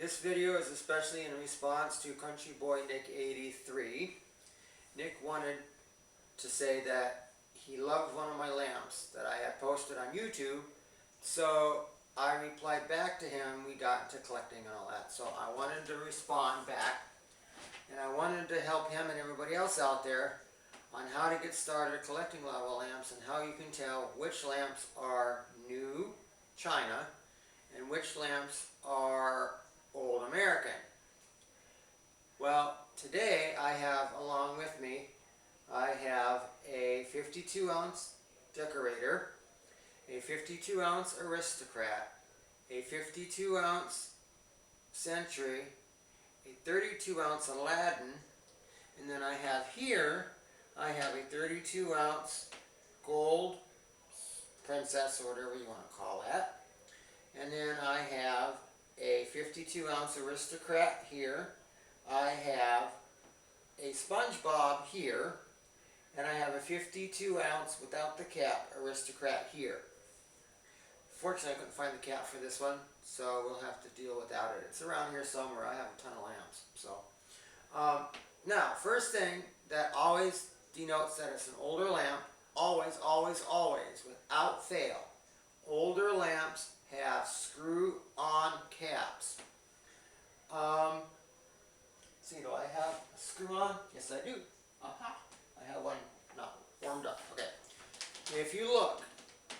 This video is especially in response to Country Boy Nick 83. Nick wanted to say that he loved one of my lamps that I had posted on YouTube, so I replied back to him. We got into collecting and all that, so I wanted to respond back, and I wanted to help him and everybody else out there on how to get started collecting lava lamps and how you can tell which lamps are new China and which lamps are old American. Well, today I have along with me, I have a 52 ounce decorator, a 52 ounce aristocrat, a 52 ounce century, a 32 ounce Aladdin, and then I have here, I have a 32 ounce gold princess, or whatever you want to call that. And then I have a 52 ounce aristocrat here. I have a SpongeBob here. And I have a 52 ounce without the cap aristocrat here. Fortunately, I couldn't find the cap for this one, so we'll have to deal without it. It's around here somewhere. I have a ton of lamps. So, now, first thing that always denotes that it's an older lamp, always, without fail, older lamps have screw-on caps. See, do I have a screw-on? Yes, I do. I have one not warmed up. Okay. If you look,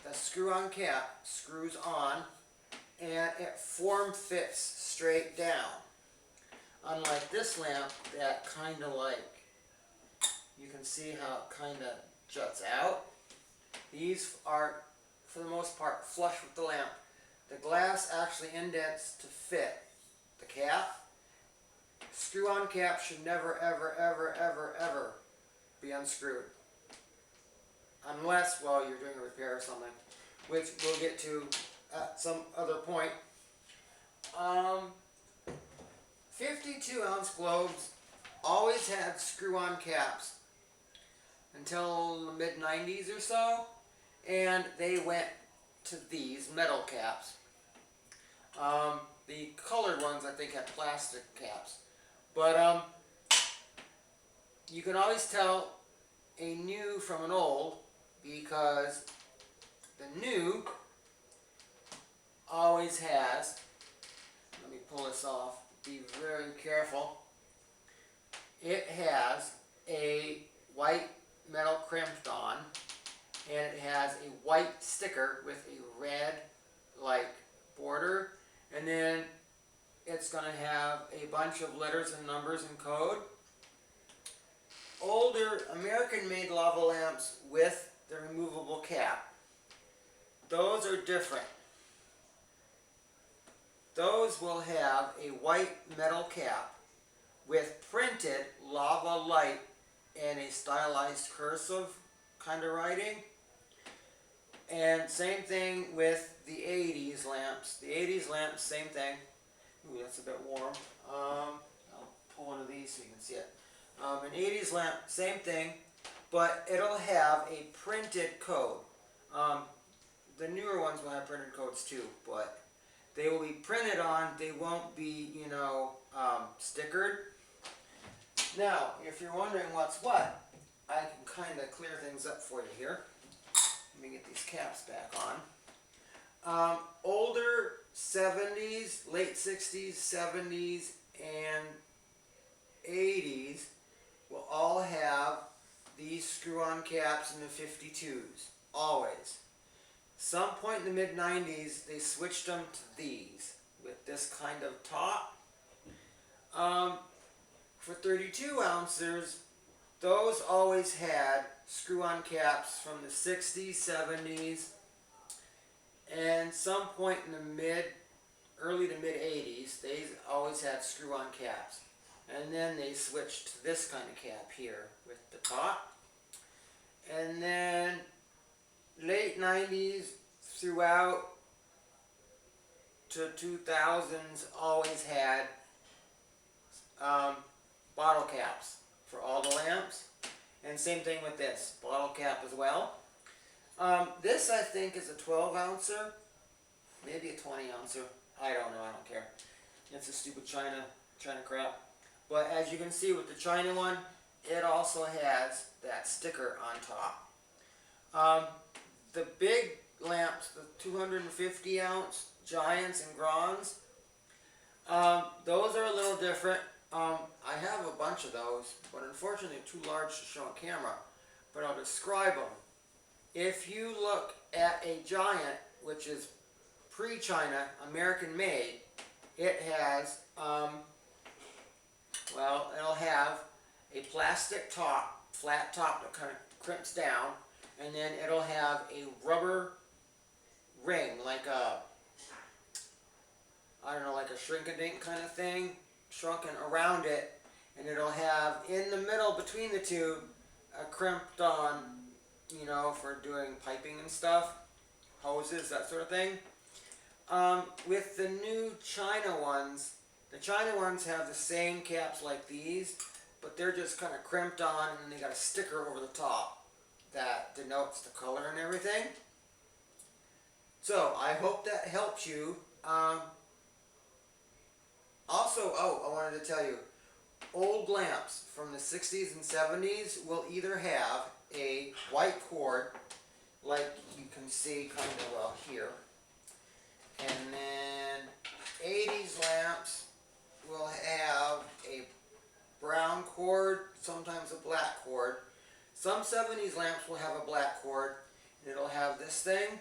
the screw-on cap screws on, and it form-fits straight down. Unlike this lamp, that kind of like, you can see how it kind of juts out. These are, for the most part, flush with the lamp. The glass actually indents to fit the cap. Screw-on cap should never, ever be unscrewed. Unless, well, you're doing a repair or something, which we'll get to at some other point. 52 ounce globes always had screw-on caps until the mid-90s or so, and they went to these metal caps. The colored ones, I think, had plastic caps. But you can always tell a new from an old because the new always has, let me pull this off, be very careful, it has a white metal crimped on, and it has a white sticker with a red like border, and then it's going to have a bunch of letters and numbers and code. Older American-made lava lamps with the removable cap, those are different. Those will have a white metal cap with printed lava light and a stylized cursive kind of writing. And same thing with the 80s lamps. The 80s lamps, same thing. Ooh, that's a bit warm. I'll pull one of these so you can see it. An 80s lamp, same thing, but it'll have a printed code. The newer ones will have printed codes too, but they will be printed on. They won't be, stickered. Now, if you're wondering what's what, I can kind of clear things up for you here. Let me get these caps back on. Older 70s, late 60s, 70s, and 80s will all have these screw-on caps in the 52s, always. Some point in the mid-90s, they switched them to these, with this kind of top. For 32 ounces, those always had screw-on caps from the 60s, 70s, and some point in the early to mid-80s, they always had screw-on caps. And then they switched to this kind of cap here with the top. And then late 90s throughout to 2000s always had bottle caps for all the lamps. And same thing with this, bottle cap as well. This I think is a 12 ouncer, maybe a 20 ouncer. I don't know, I don't care. It's a stupid China crap. But as you can see with the China one, it also has that sticker on top. The big lamps, the 250 ounce Giants and Grands, those are a little different. I have a bunch of those, but unfortunately they're too large to show on camera. But I'll describe them. If you look at a Giant, which is pre-China, American made, it has, well, it'll have a plastic top, flat top that kind of crimps down, and then it'll have a rubber ring, like a, I don't know, like a shrink-a-dink kind of thing, shrunken around it, and it'll have in the middle between the two a crimped on, you know, for doing piping and stuff, hoses, that sort of thing. With the new China ones, the China ones have the same caps like these, but they're just kind of crimped on, and then they got a sticker over the top that denotes the color and everything. So I hope that helps you. Also, I wanted to tell you, old lamps from the 60s and 70s will either have a white cord, like you can see kind of well here, and then 80s lamps will have a brown cord, sometimes a black cord. Some 70s lamps will have a black cord, and it'll have this thing.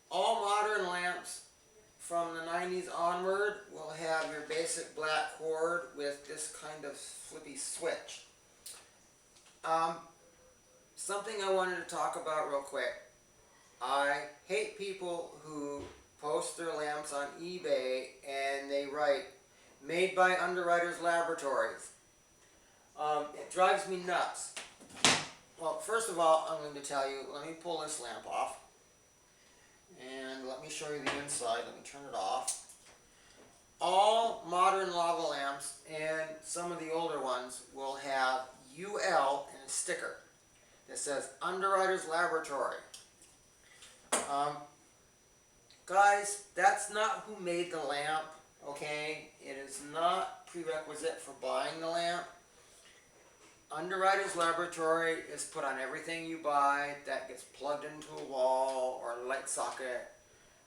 All modern lamps from the 90s onward will have your basic black cord with this kind of flippy switch. Something I wanted to talk about real quick. I hate people who post their lamps on eBay and they write, "Made by Underwriters Laboratories." It drives me nuts. Well, first of all, I'm going to tell you, let me pull this lamp off. And let me show you the inside. Let me turn it off. All modern lava lamps and some of the older ones will have UL and a sticker that says Underwriters Laboratory. Guys, that's not who made the lamp, okay? It is not prerequisite for buying the lamp. Underwriters Laboratory is put on everything you buy that gets plugged into a wall or a light socket,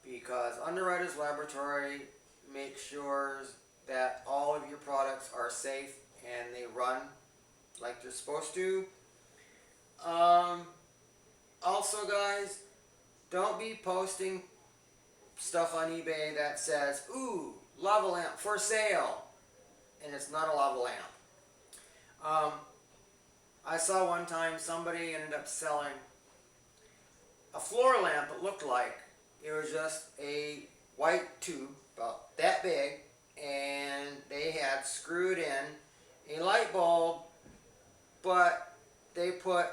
because Underwriters Laboratory makes sure that all of your products are safe and they run like they're supposed to. Also, guys, don't be posting stuff on eBay that says, "Ooh, lava lamp for sale," and it's not a lava lamp. I saw one time somebody ended up selling a floor lamp. It looked like it was just a white tube about that big, and they had screwed in a light bulb, but they put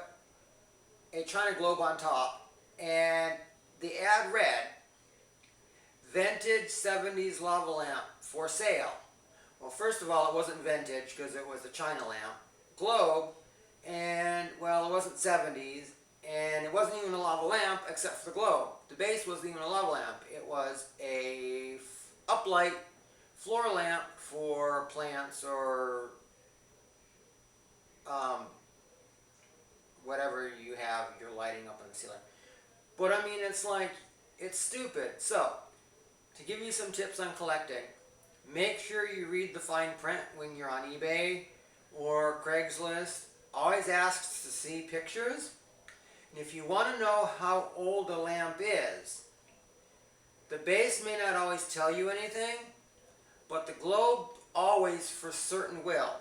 a China globe on top, and the ad read, "Vintage 70s lava lamp for sale." Well, first of all, it wasn't vintage because it was a China lamp. Globe, and well, it wasn't 70s, and it wasn't even a lava lamp except for the globe. The base wasn't even a lava lamp. It was a uplight floor lamp for plants or whatever you have you're lighting up on the ceiling. But I mean, it's like, it's stupid. So, to give you some tips on collecting, make sure you read the fine print when you're on eBay or Craigslist. Always ask to see pictures. And if you want to know how old a lamp is, the base may not always tell you anything, but the globe always for certain will.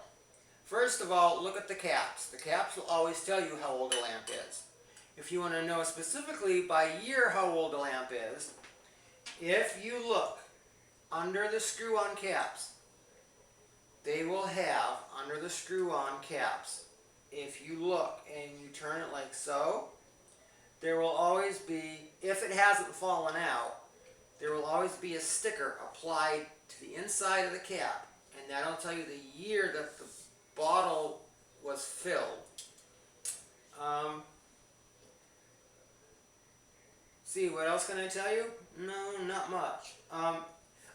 First of all, look at the caps. The caps will always tell you how old a lamp is. If you want to know specifically by year how old a lamp is, if you look under the screw-on caps, they will have, under the screw-on caps, if you look and you turn it like so, there will always be, if it hasn't fallen out, there will always be a sticker applied to the inside of the cap, and that'll tell you the year that the bottle was filled. See, what else can I tell you? No, not much.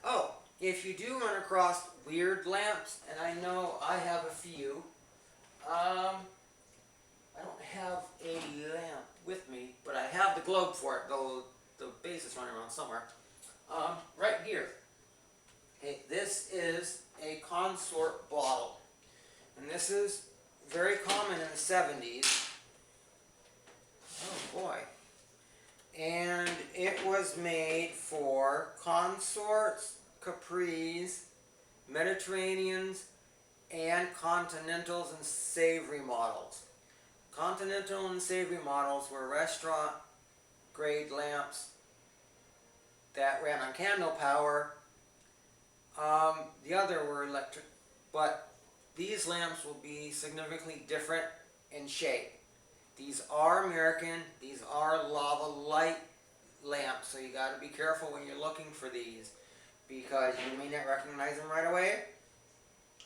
Oh, if you do run across weird lamps, and I know I have a few, I don't have a lamp with me, but I have the globe for it, though the base is running around somewhere. Right here. Okay, this is a consort bottle. And this is very common in the 70s. Oh boy. And it was made for consorts, capris, Mediterraneans, and continentals and savory models. Continental and savory models were restaurant grade lamps that ran on candle power. The other were electric, but these lamps will be significantly different in shape. These are American, these are lava light lamps, so you got to be careful when you're looking for these because you may not recognize them right away.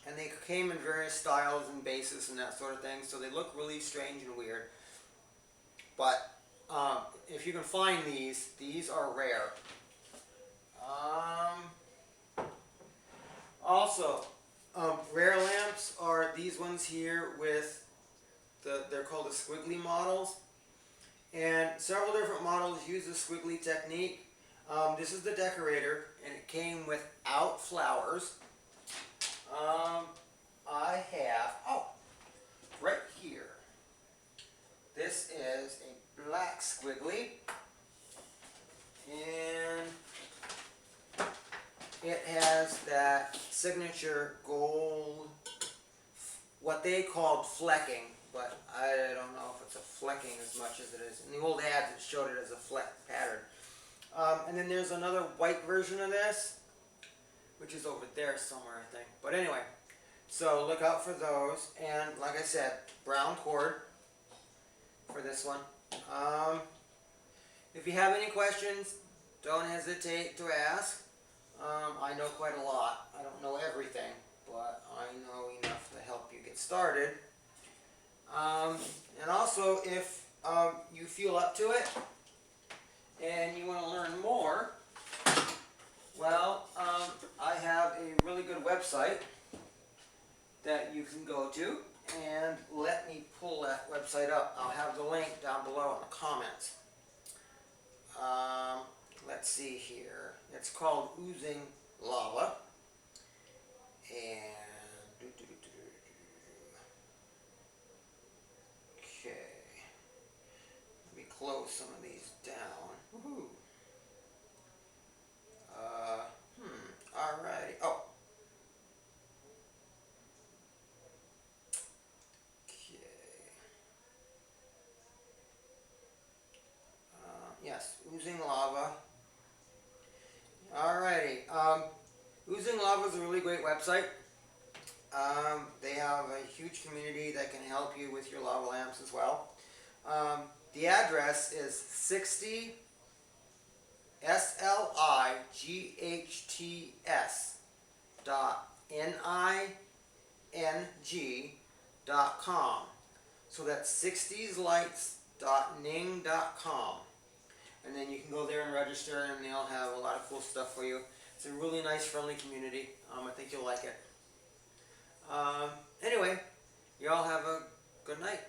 And they came in various styles and bases and that sort of thing, so they look really strange and weird. But if you can find these are rare. Also, rare lamps are these ones here with they're called the squiggly models. And several different models use the squiggly technique. This is the decorator, and it came without flowers. I have, right here. This is a black squiggly, and it has that signature gold, what they called flecking, but I don't know if it's a flecking as much as it is. In the old ads, it showed it as a fleck pattern. And then there's another white version of this, which is over there somewhere, I think. But anyway, so look out for those. And like I said, brown cord for this one. If you have any questions, don't hesitate to ask. I know quite a lot. I don't know everything, but I know enough to help you get started. And also, if you feel up to it and you want to learn more, well, I have a really good website that you can go to, and let me pull that website up. I'll have the link down below in the comments. Let's see here. It's called Oozing Lava. And okay, let me close some of these down. Woohoo! Alrighty. Oh. Okay. Yes, Oozing Lava. Alrighty. Oozing Lava is a really great website. They have a huge community that can help you with your lava lamps as well. The address is 60 slights.ning.com. So that's 60slights.ning.com. And then you can go there and register, and they'll have a lot of cool stuff for you. It's a really nice, friendly community. I think you'll like it. Anyway, you all have a good night.